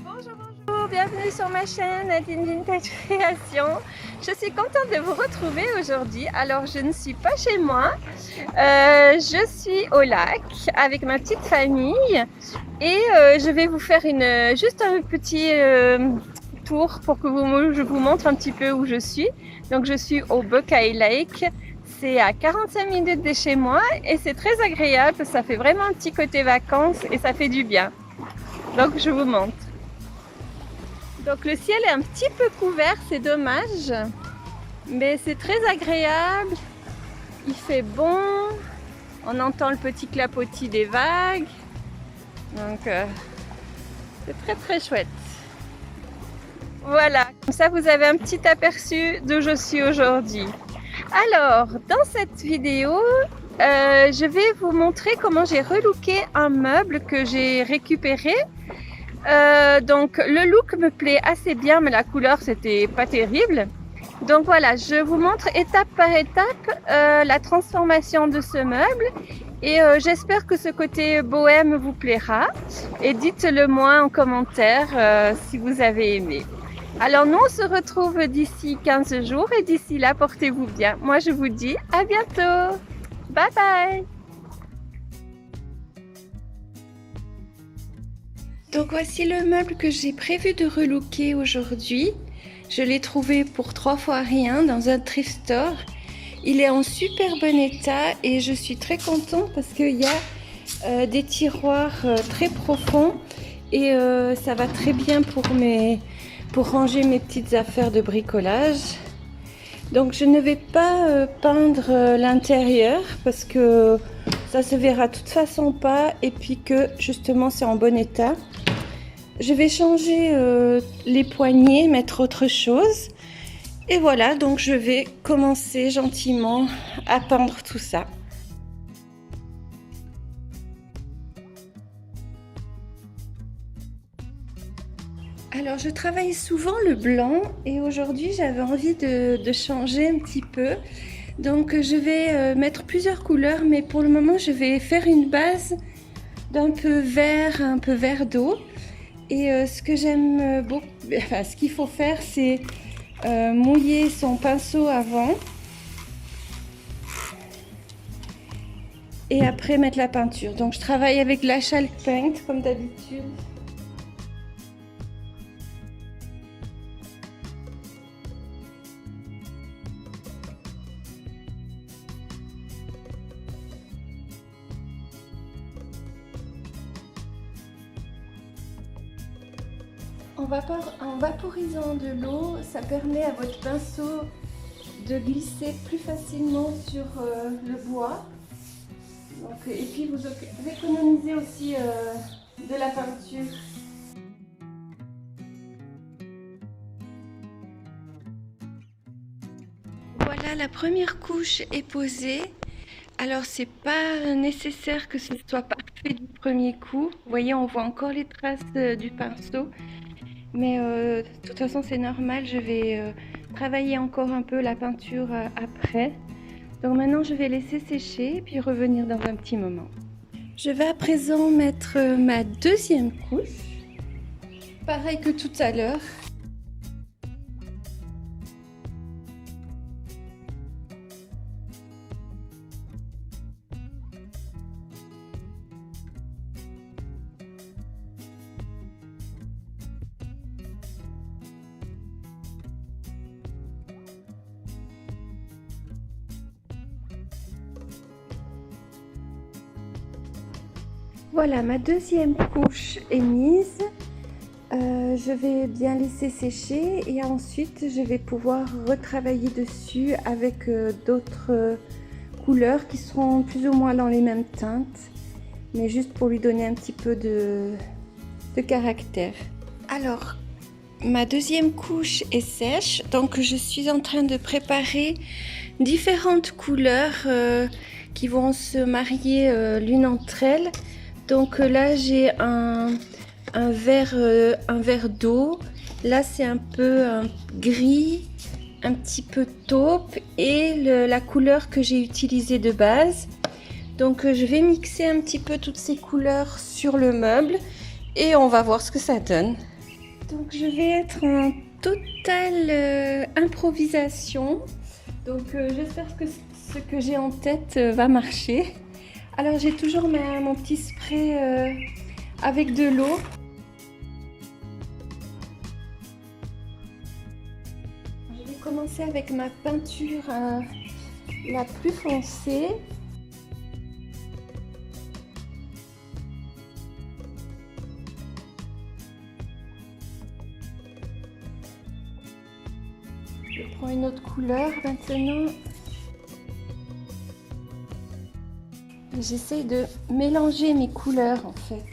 Bonjour, bonjour, bienvenue sur ma chaîne Nadine Vintage Création. Je suis contente de vous retrouver aujourd'hui. Alors, je ne suis pas chez moi, je suis au lac avec ma petite famille et je vais vous faire juste un petit tour pour que je vous montre un petit peu où je suis. Donc, je suis au Buckeye Lake. C'est à 45 minutes de chez moi et c'est très agréable. Ça fait vraiment un petit côté vacances et ça fait du bien. Donc, je vous montre. Donc le ciel est un petit peu couvert, c'est dommage, mais c'est très agréable, il fait bon, on entend le petit clapotis des vagues, donc c'est très très chouette. Voilà, comme ça vous avez un petit aperçu d'où je suis aujourd'hui. Alors, dans cette vidéo, je vais vous montrer comment j'ai relooké un meuble que j'ai récupéré. Donc le look me plaît assez bien, mais la couleur c'était pas terrible. Donc voilà, je vous montre étape par étape la transformation de ce meuble et j'espère que ce côté bohème vous plaira et dites-le moi en commentaire si vous avez aimé. Alors nous on se retrouve d'ici 15 jours et d'ici là portez-vous bien. Moi je vous dis à bientôt. Bye bye. Donc voici le meuble que j'ai prévu de relooker aujourd'hui. Je l'ai trouvé pour 3 fois rien dans un thrift store. Il est en super bon état et je suis très contente parce qu'il y a des tiroirs très profonds et ça va très bien pour ranger mes petites affaires de bricolage. Donc je ne vais pas peindre l'intérieur parce que ça se verra de toute façon pas et puis que justement c'est en bon état. Je vais changer les poignées, mettre autre chose. Et voilà, donc je vais commencer gentiment à peindre tout ça. Alors je travaille souvent le blanc et aujourd'hui j'avais envie de changer un petit peu. Donc je vais mettre plusieurs couleurs, mais pour le moment je vais faire une base d'un peu vert, un peu vert d'eau. Et ce que j'aime beaucoup, enfin, ce qu'il faut faire, c'est mouiller son pinceau avant et après mettre la peinture. Donc je travaille avec la Chalk Paint comme d'habitude. En vaporisant de l'eau, ça permet à votre pinceau de glisser plus facilement sur le bois. Donc, et puis vous économisez aussi de la peinture. Voilà, la première couche est posée. Alors c'est pas nécessaire que ce soit parfait du premier coup. Vous voyez, on voit encore les traces du pinceau. Mais de toute façon c'est normal, je vais travailler encore un peu la peinture après. Donc maintenant je vais laisser sécher et puis revenir dans un petit moment. Je vais à présent mettre ma deuxième couche, pareil que tout à l'heure. Voilà, ma deuxième couche est mise. Je vais bien laisser sécher et ensuite je vais pouvoir retravailler dessus avec d'autres couleurs qui seront plus ou moins dans les mêmes teintes, mais juste pour lui donner un petit peu de caractère. Alors, ma deuxième couche est sèche, donc je suis en train de préparer différentes couleurs qui vont se marier l'une entre elles. Donc là j'ai un vert d'eau, là c'est un peu un gris, un petit peu taupe et la couleur que j'ai utilisée de base. Donc je vais mixer un petit peu toutes ces couleurs sur le meuble et on va voir ce que ça donne. Donc je vais être en totale improvisation. Donc j'espère que ce que j'ai en tête va marcher. Alors j'ai toujours mon petit spray avec de l'eau. Je vais commencer avec ma peinture la plus foncée. Je prends une autre couleur maintenant. J'essaye de mélanger mes couleurs en fait.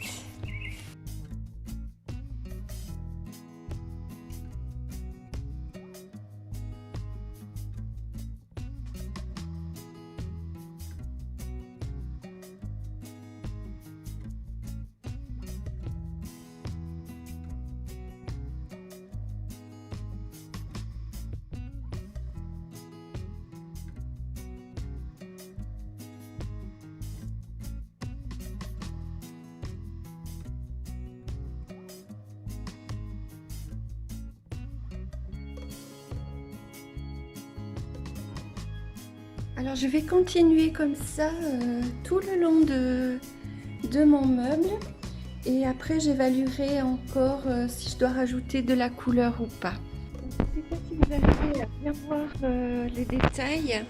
Alors je vais continuer comme ça tout le long de mon meuble et après j'évaluerai encore si je dois rajouter de la couleur ou pas. Je ne sais pas si vous arrivez à bien voir les détails.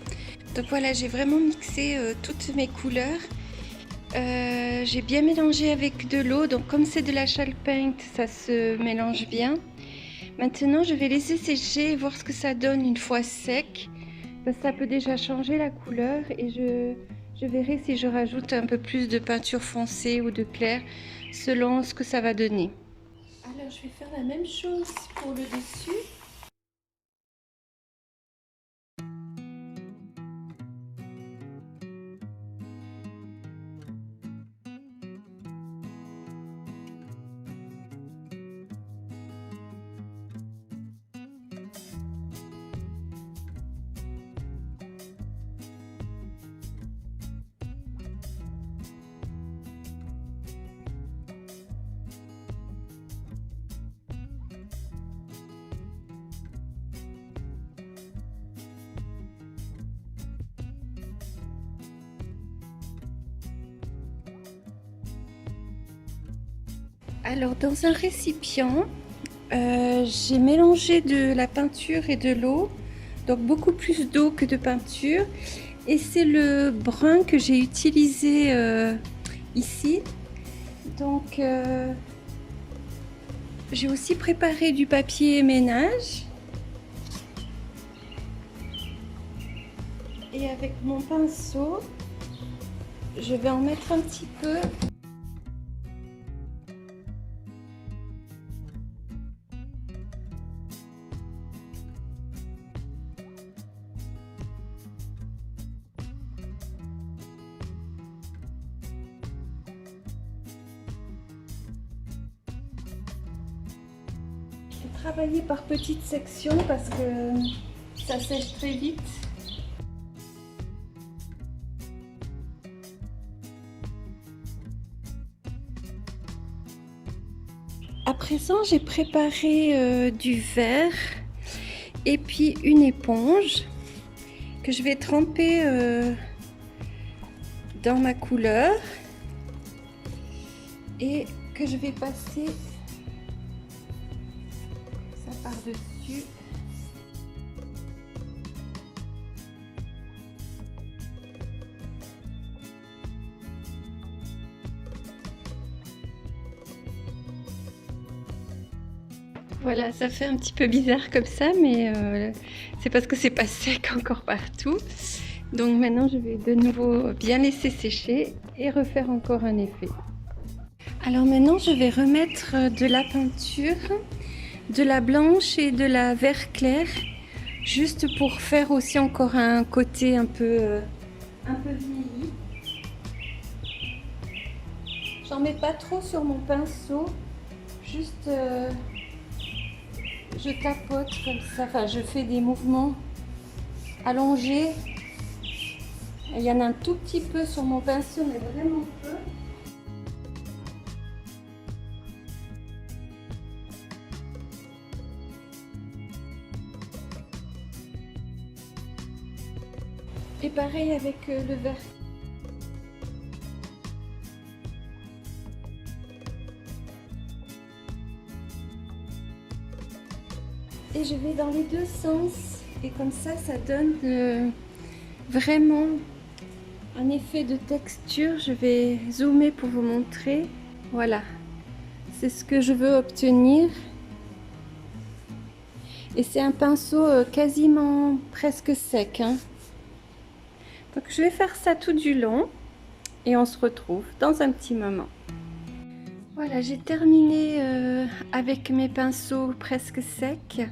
Donc voilà, j'ai vraiment mixé toutes mes couleurs. J'ai bien mélangé avec de l'eau, donc comme c'est de la Chalk Paint, ça se mélange bien. Maintenant je vais laisser sécher et voir ce que ça donne une fois sec. Ça peut déjà changer la couleur et je verrai si je rajoute un peu plus de peinture foncée ou de clair selon ce que ça va donner. Alors je vais faire la même chose pour le dessus. Alors dans un récipient, j'ai mélangé de la peinture et de l'eau, donc beaucoup plus d'eau que de peinture. Et c'est le brun que j'ai utilisé ici. Donc j'ai aussi préparé du papier ménage. Et avec mon pinceau, je vais en mettre un petit peu. Travailler par petites sections parce que ça sèche très vite. À présent, j'ai préparé du verre et puis une éponge que je vais tremper dans ma couleur et que je vais passer par-dessus. Voilà, ça fait un petit peu bizarre comme ça, mais c'est parce que c'est pas sec encore partout. Donc maintenant, je vais de nouveau bien laisser sécher et refaire encore un effet. Alors maintenant, je vais remettre de la peinture, de la blanche et de la vert clair, juste pour faire aussi encore un côté un peu vieilli. J'en mets pas trop sur mon pinceau, juste je tapote comme ça, enfin je fais des mouvements allongés. Il y en a un tout petit peu sur mon pinceau, mais vraiment peu. pareil avec le vert. Et je vais dans les deux sens. Et comme ça donne vraiment un effet de texture. Je vais zoomer pour vous montrer. Voilà. C'est ce que je veux obtenir. Et c'est un pinceau quasiment presque sec, hein. Donc je vais faire ça tout du long et on se retrouve dans un petit moment. Voilà, j'ai terminé avec mes pinceaux presque secs.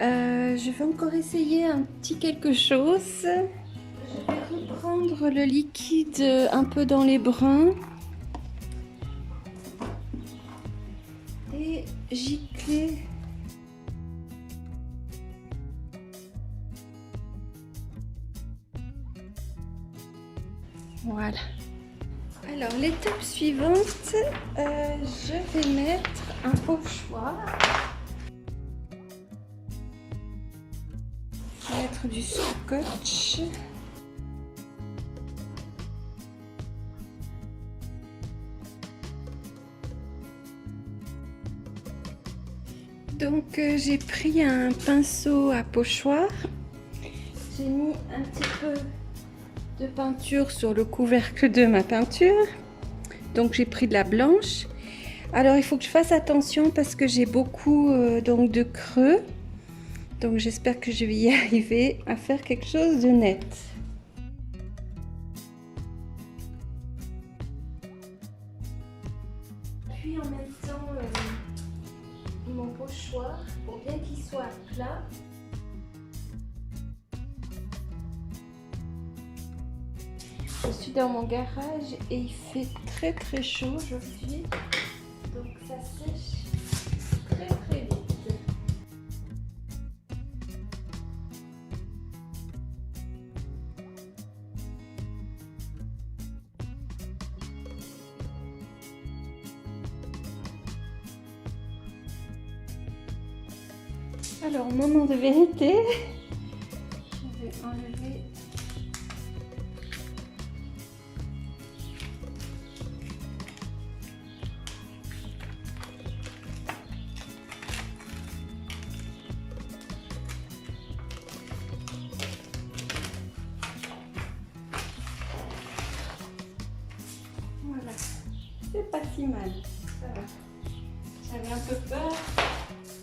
Je vais encore essayer un petit quelque chose. Je vais reprendre le liquide un peu dans les bruns et gicler. Voilà. Alors l'étape suivante, je vais mettre un pochoir. Je vais mettre du scotch. Donc j'ai pris un pinceau à pochoir. J'ai mis un petit peu de peinture sur le couvercle de ma peinture. Donc j'ai pris de la blanche. Alors il faut que je fasse attention parce que j'ai beaucoup donc de creux. Donc j'espère que je vais y arriver à faire quelque chose de net. Puis en mettant mon pochoir pour bien qu'il soit plat. Je suis dans mon garage et il fait très chaud aujourd'hui, donc ça sèche très vite. Alors, moment de vérité, je vais enlever. Voilà, c'est pas si mal, ça va. J'avais un peu peur.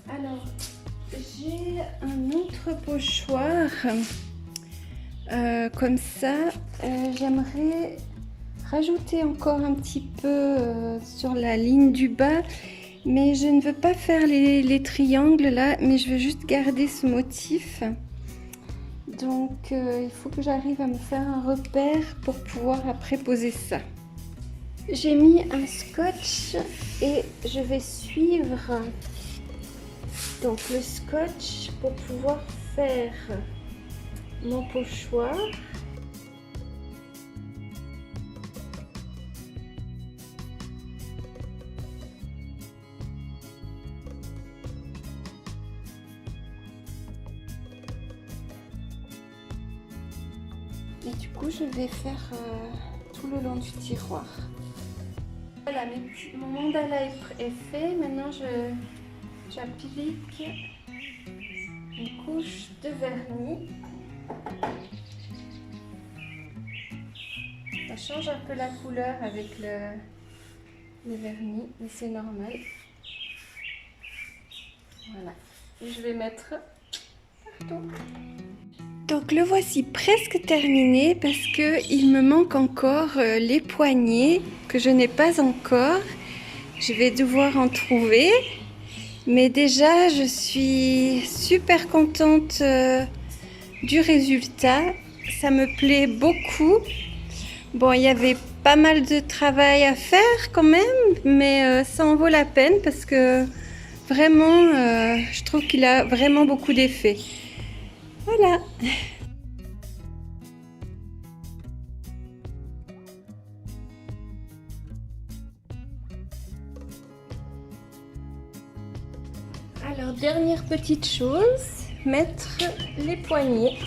Alors, j'ai un autre pochoir comme ça. J'aimerais rajouter encore un petit peu sur la ligne du bas, mais je ne veux pas faire les triangles là, mais je veux juste garder ce motif. Donc il faut que j'arrive à me faire un repère pour pouvoir après poser ça. J'ai mis un scotch et je vais suivre donc le scotch pour pouvoir faire mon pochoir. Et du coup, je vais faire tout le long du tiroir. Voilà, mon mandala est fait. Maintenant, j'applique une couche de vernis. Ça change un peu la couleur avec le vernis, mais c'est normal. Voilà. Et je vais mettre partout. Donc le voici presque terminé parce que il me manque encore les poignets que je n'ai pas encore. Je vais devoir en trouver. Mais déjà, je suis super contente du résultat. Ça me plaît beaucoup. Bon, il y avait pas mal de travail à faire quand même, mais ça en vaut la peine parce que vraiment, je trouve qu'il a vraiment beaucoup d'effets. Voilà. Alors, dernière petite chose, mettre les poignets.